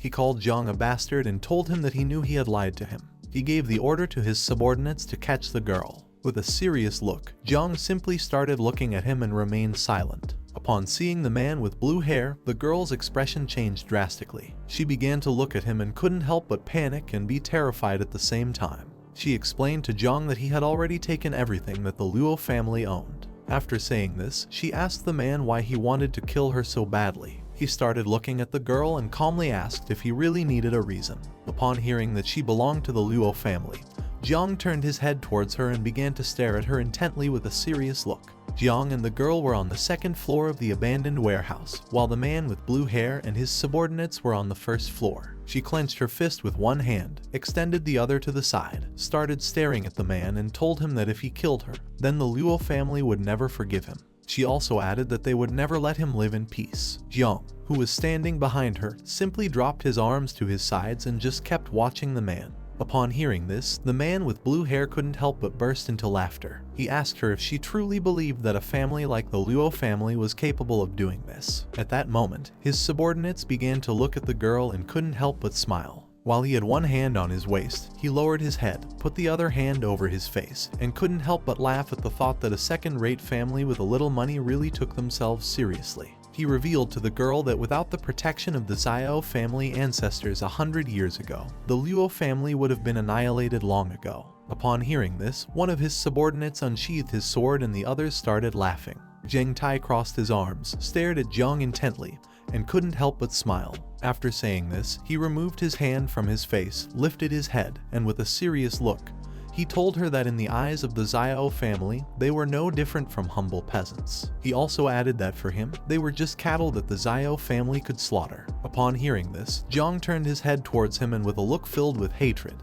He called Jong a bastard and told him that he knew he had lied to him. He gave the order to his subordinates to catch the girl. With a serious look, Jong simply started looking at him and remained silent. Upon seeing the man with blue hair, the girl's expression changed drastically. She began to look at him and couldn't help but panic and be terrified at the same time. She explained to Jong that he had already taken everything that the Luo family owned. After saying this, she asked the man why he wanted to kill her so badly. He started looking at the girl and calmly asked if he really needed a reason. Upon hearing that she belonged to the Luo family, Jong turned his head towards her and began to stare at her intently with a serious look. Jong and the girl were on the second floor of the abandoned warehouse, while the man with blue hair and his subordinates were on the first floor. She clenched her fist with one hand, extended the other to the side, started staring at the man and told him that if he killed her, then the Luo family would never forgive him. She also added that they would never let him live in peace. Jong, who was standing behind her, simply dropped his arms to his sides and just kept watching the man. Upon hearing this, the man with blue hair couldn't help but burst into laughter. He asked her if she truly believed that a family like the Luo family was capable of doing this. At that moment, his subordinates began to look at the girl and couldn't help but smile. While he had one hand on his waist, he lowered his head, put the other hand over his face, and couldn't help but laugh at the thought that a second-rate family with a little money really took themselves seriously. He revealed to the girl that without the protection of the Xiao family ancestors 100 years ago, the Luo family would have been annihilated long ago. Upon hearing this, one of his subordinates unsheathed his sword and the others started laughing. Zheng Tai crossed his arms, stared at Jong intently, and couldn't help but smile. After saying this, he removed his hand from his face, lifted his head, and with a serious look, he told her that in the eyes of the Xiao family, they were no different from humble peasants. He also added that for him, they were just cattle that the Xiao family could slaughter. Upon hearing this, Jong turned his head towards him and with a look filled with hatred,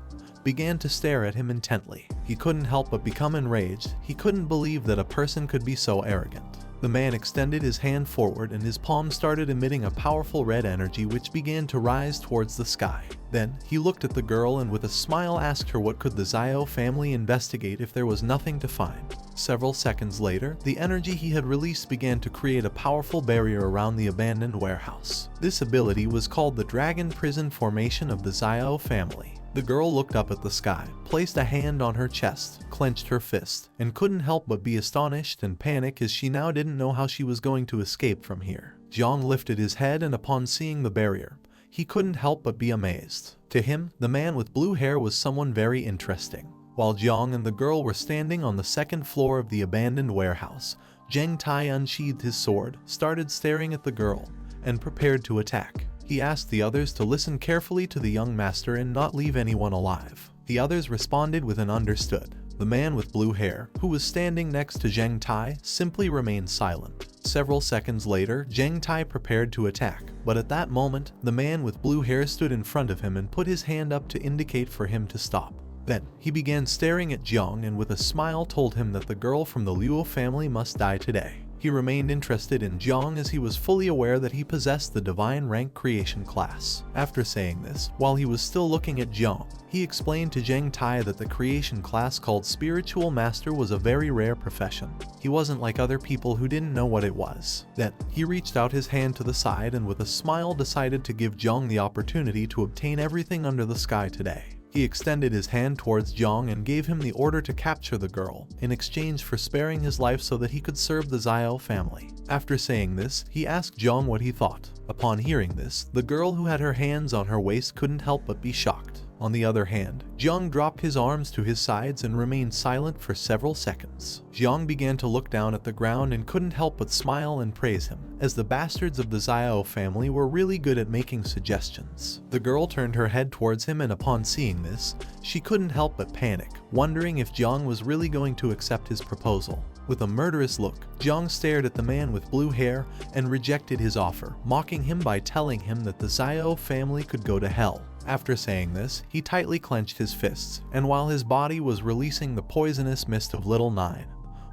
began to stare at him intently. He couldn't help but become enraged. He couldn't believe that a person could be so arrogant. The man extended his hand forward and his palm started emitting a powerful red energy which began to rise towards the sky. Then, he looked at the girl and with a smile asked her what could the Xiao family investigate if there was nothing to find. Several seconds later, the energy he had released began to create a powerful barrier around the abandoned warehouse. This ability was called the Dragon Prison Formation of the Xiao family. The girl looked up at the sky, placed a hand on her chest, clenched her fist, and couldn't help but be astonished and panic as she now didn't know how she was going to escape from here. Jong lifted his head and upon seeing the barrier, he couldn't help but be amazed. To him, the man with blue hair was someone very interesting. While Jong and the girl were standing on the second floor of the abandoned warehouse, Zheng Tai unsheathed his sword, started staring at the girl, and prepared to attack. He asked the others to listen carefully to the young master and not leave anyone alive. The others responded with an understood. The man with blue hair, who was standing next to Zheng Tai, simply remained silent. Several seconds later, Zheng Tai prepared to attack, but at that moment, the man with blue hair stood in front of him and put his hand up to indicate for him to stop. Then, he began staring at Jong and with a smile told him that the girl from the Luo family must die today. He remained interested in Jong as he was fully aware that he possessed the divine rank creation class. After saying this, while he was still looking at Jong, he explained to Zheng Tai that the creation class called Spiritual Master was a very rare profession. He wasn't like other people who didn't know what it was. Then, he reached out his hand to the side and with a smile decided to give Jong the opportunity to obtain everything under the sky today. He extended his hand towards Jong and gave him the order to capture the girl, in exchange for sparing his life so that he could serve the Xiao family. After saying this, he asked Jong what he thought. Upon hearing this, the girl who had her hands on her waist couldn't help but be shocked. On the other hand, Jong dropped his arms to his sides and remained silent for several seconds. Jong began to look down at the ground and couldn't help but smile and praise him, as the bastards of the Xiao family were really good at making suggestions. The girl turned her head towards him and upon seeing this, she couldn't help but panic, wondering if Jong was really going to accept his proposal. With a murderous look, Jong stared at the man with blue hair and rejected his offer, mocking him by telling him that the Xiao family could go to hell. After saying this, he tightly clenched his fists, and while his body was releasing the poisonous mist of Little Nine,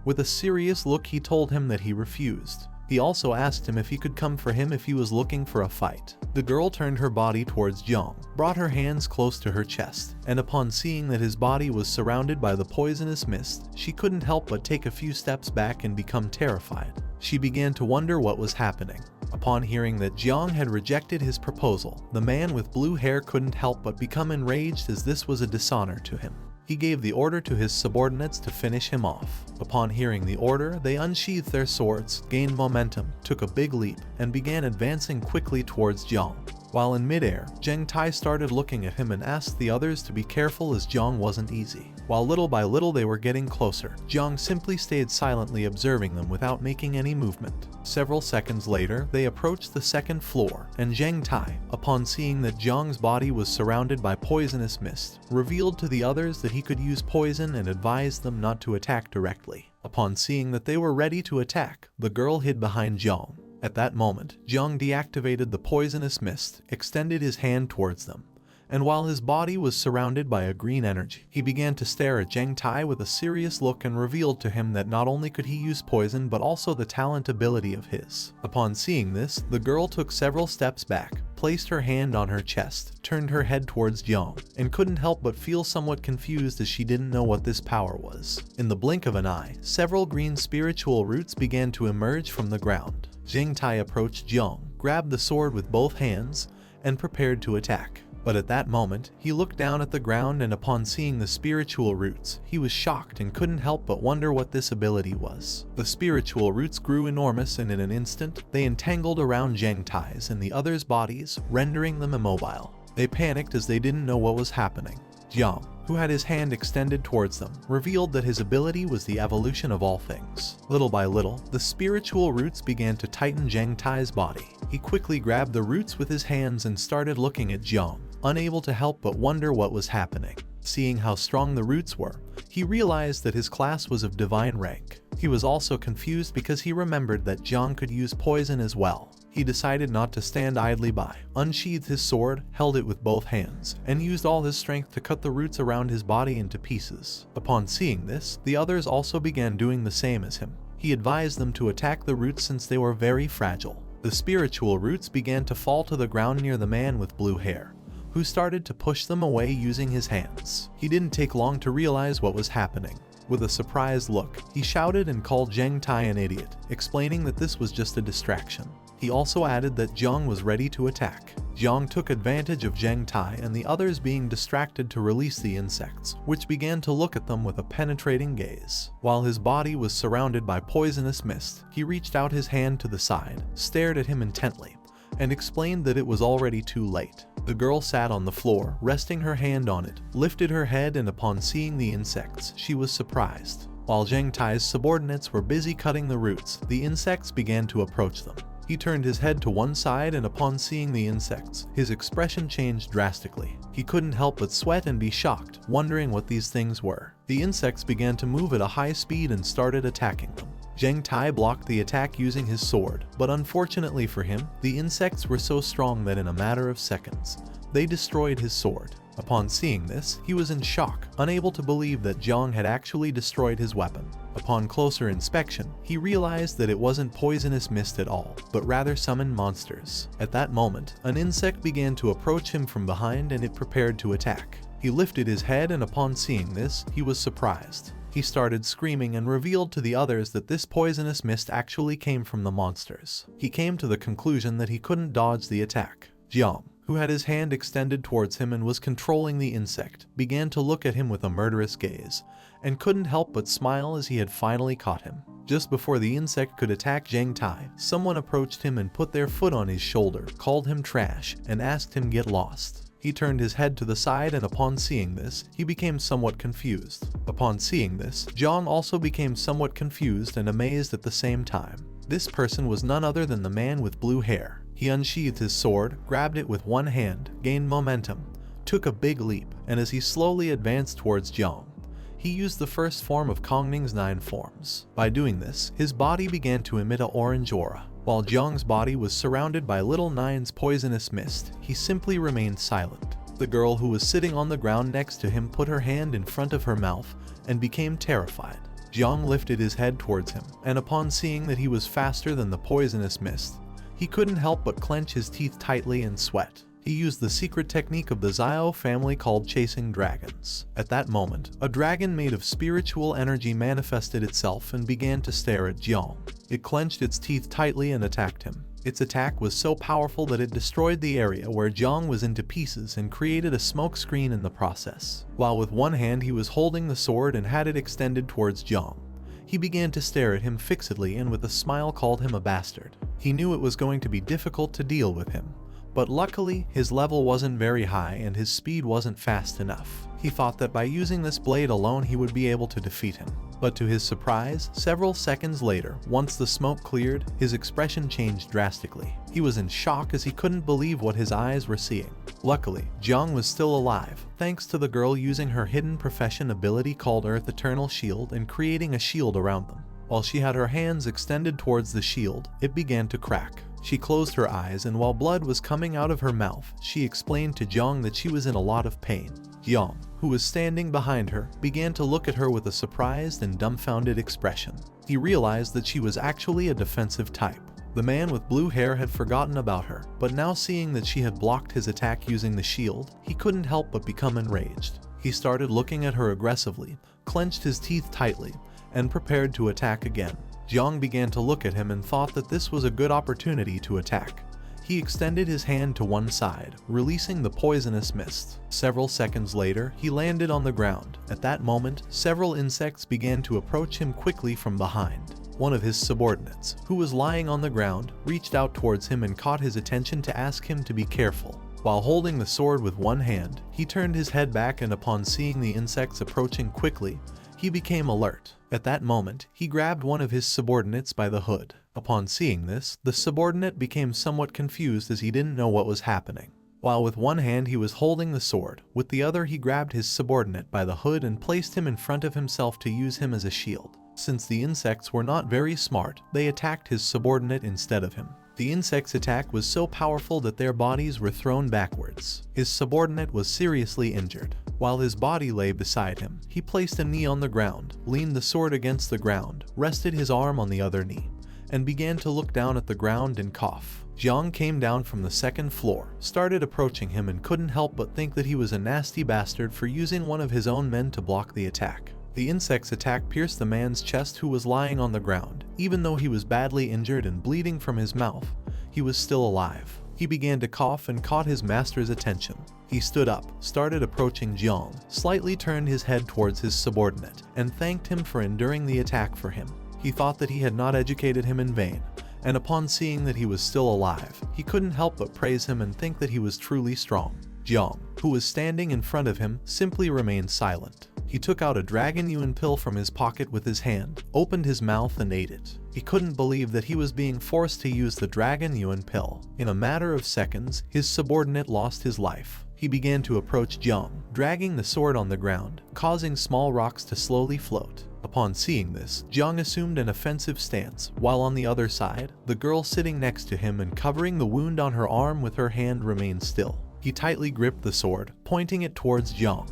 with a serious look he told him that he refused. He also asked him if he could come for him if he was looking for a fight. The girl turned her body towards Jong, brought her hands close to her chest, and upon seeing that his body was surrounded by the poisonous mist, she couldn't help but take a few steps back and become terrified. She began to wonder what was happening. Upon hearing that Jong had rejected his proposal, the man with blue hair couldn't help but become enraged, as this was a dishonor to him. He gave the order to his subordinates to finish him off. Upon hearing the order, they unsheathed their swords, gained momentum, took a big leap, and began advancing quickly towards Jong. While in midair, Jeng Tai started looking at him and asked the others to be careful, as Jong wasn't easy. While little by little they were getting closer, Jong simply stayed silently observing them without making any movement. Several seconds later, they approached the second floor, and Jeng Tai, upon seeing that Jong's body was surrounded by poisonous mist, revealed to the others that he could use poison and advised them not to attack directly. Upon seeing that they were ready to attack, the girl hid behind Jong. At that moment, Jong deactivated the poisonous mist, extended his hand towards them, and while his body was surrounded by a green energy, he began to stare at Jeng Tai with a serious look and revealed to him that not only could he use poison but also the talent ability of his. Upon seeing this, the girl took several steps back, placed her hand on her chest, turned her head towards Jong, and couldn't help but feel somewhat confused, as she didn't know what this power was. In the blink of an eye, several green spiritual roots began to emerge from the ground. Jeng Tai approached Jong, grabbed the sword with both hands, and prepared to attack. But at that moment, he looked down at the ground, and upon seeing the spiritual roots, he was shocked and couldn't help but wonder what this ability was. The spiritual roots grew enormous, and in an instant, they entangled around Jeng Tai's and the others' bodies, rendering them immobile. They panicked as they didn't know what was happening. Jong, who had his hand extended towards them, revealed that his ability was the evolution of all things. Little by little, the spiritual roots began to tighten Jeng Tai's body. He quickly grabbed the roots with his hands and started looking at Jong, unable to help but wonder what was happening. Seeing how strong the roots were, he realized that his class was of divine rank. He was also confused because he remembered that Jong could use poison as well. He decided not to stand idly by, unsheathed his sword, held it with both hands, and used all his strength to cut the roots around his body into pieces. Upon seeing this, the others also began doing the same as him. He advised them to attack the roots since they were very fragile. The spiritual roots began to fall to the ground near the man with blue hair, who started to push them away using his hands. He didn't take long to realize what was happening. With a surprised look, he shouted and called Jeng Tai an idiot, explaining that this was just a distraction. He also added that Jong was ready to attack. Jong took advantage of Jeng Tai and the others being distracted to release the insects, which began to look at them with a penetrating gaze. While his body was surrounded by poisonous mist, he reached out his hand to the side, stared at him intently, and explained that it was already too late. The girl sat on the floor, resting her hand on it, lifted her head, and upon seeing the insects, she was surprised. While Jeng Tai's subordinates were busy cutting the roots, the insects began to approach them. He turned his head to one side, and upon seeing the insects, his expression changed drastically. He couldn't help but sweat and be shocked, wondering what these things were. The insects began to move at a high speed and started attacking them. Jeng Tai blocked the attack using his sword, but unfortunately for him, the insects were so strong that in a matter of seconds, they destroyed his sword. Upon seeing this, he was in shock, unable to believe that Jong had actually destroyed his weapon. Upon closer inspection, he realized that it wasn't poisonous mist at all, but rather summoned monsters. At that moment, an insect began to approach him from behind and it prepared to attack. He lifted his head, and upon seeing this, he was surprised. He started screaming and revealed to the others that this poisonous mist actually came from the monsters. He came to the conclusion that he couldn't dodge the attack. Jong, who had his hand extended towards him and was controlling the insect, began to look at him with a murderous gaze, and couldn't help but smile as he had finally caught him. Just before the insect could attack Jeng Tai, someone approached him and put their foot on his shoulder, called him trash, and asked him get lost. He turned his head to the side, and upon seeing this, he became somewhat confused. Upon seeing this, Jong also became somewhat confused and amazed at the same time. This person was none other than the man with blue hair. He unsheathed his sword, grabbed it with one hand, gained momentum, took a big leap, and as he slowly advanced towards Jong, he used the first form of Kongning's 9 forms. By doing this, his body began to emit an orange aura. While Jong's body was surrounded by Little Nine's poisonous mist, he simply remained silent. The girl who was sitting on the ground next to him put her hand in front of her mouth and became terrified. Jong lifted his head towards him, and upon seeing that he was faster than the poisonous mist, he couldn't help but clench his teeth tightly and sweat. He used the secret technique of the Zio family called chasing dragons. At that moment, a dragon made of spiritual energy manifested itself and began to stare at Jong. It clenched its teeth tightly and attacked him. Its attack was so powerful that it destroyed the area where Jong was into pieces and created a smoke screen in the process. While with one hand he was holding the sword and had it extended towards Jong, he began to stare at him fixedly and with a smile called him a bastard. He knew it was going to be difficult to deal with him, but luckily his level wasn't very high and his speed wasn't fast enough. He thought that by using this blade alone he would be able to defeat him. But to his surprise, several seconds later, once the smoke cleared, his expression changed drastically. He was in shock as he couldn't believe what his eyes were seeing. Luckily, Jong was still alive, thanks to the girl using her hidden profession ability called Earth Eternal Shield and creating a shield around them. While she had her hands extended towards the shield, it began to crack. She closed her eyes and while blood was coming out of her mouth, she explained to Jong that she was in a lot of pain. Jong, who was standing behind her, began to look at her with a surprised and dumbfounded expression. He realized that she was actually a defensive type. The man with blue hair had forgotten about her, but now seeing that she had blocked his attack using the shield, he couldn't help but become enraged. He started looking at her aggressively, clenched his teeth tightly, and prepared to attack again. Jong began to look at him and thought that this was a good opportunity to attack. He extended his hand to one side, releasing the poisonous mist. Several seconds later, he landed on the ground. At that moment, several insects began to approach him quickly from behind. One of his subordinates, who was lying on the ground, reached out towards him and caught his attention to ask him to be careful. While holding the sword with one hand, he turned his head back and upon seeing the insects approaching quickly, he became alert. At that moment, he grabbed one of his subordinates by the hood. Upon seeing this, the subordinate became somewhat confused as he didn't know what was happening. While with one hand he was holding the sword, with the other he grabbed his subordinate by the hood and placed him in front of himself to use him as a shield. Since the insects were not very smart, they attacked his subordinate instead of him. The insect's attack was so powerful that their bodies were thrown backwards. His subordinate was seriously injured. While his body lay beside him, he placed a knee on the ground, leaned the sword against the ground, rested his arm on the other knee, and began to look down at the ground and cough. Jong came down from the second floor, started approaching him and couldn't help but think that he was a nasty bastard for using one of his own men to block the attack. The insect's attack pierced the man's chest who was lying on the ground. Even though he was badly injured and bleeding from his mouth, he was still alive. He began to cough and caught his master's attention. He stood up, started approaching Jong, slightly turned his head towards his subordinate, and thanked him for enduring the attack for him. He thought that he had not educated him in vain, and upon seeing that he was still alive, he couldn't help but praise him and think that he was truly strong. Jong, who was standing in front of him, simply remained silent. He took out a dragon yuan pill from his pocket with his hand, opened his mouth and ate it. He couldn't believe that he was being forced to use the dragon yuan pill. In a matter of seconds, his subordinate lost his life. He began to approach Jong, dragging the sword on the ground, causing small rocks to slowly float. Upon seeing this, Jong assumed an offensive stance, while on the other side, the girl sitting next to him and covering the wound on her arm with her hand remained still. He tightly gripped the sword, pointing it towards Jong,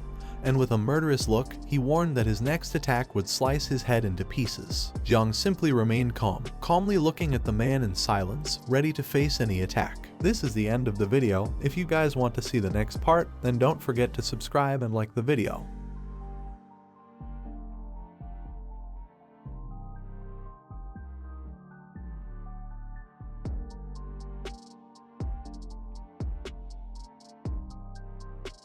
and with a murderous look, he warned that his next attack would slice his head into pieces. Jong simply remained calm, calmly looking at the man in silence, ready to face any attack. This is the end of the video. If you guys want to see the next part, then don't forget to subscribe and like the video.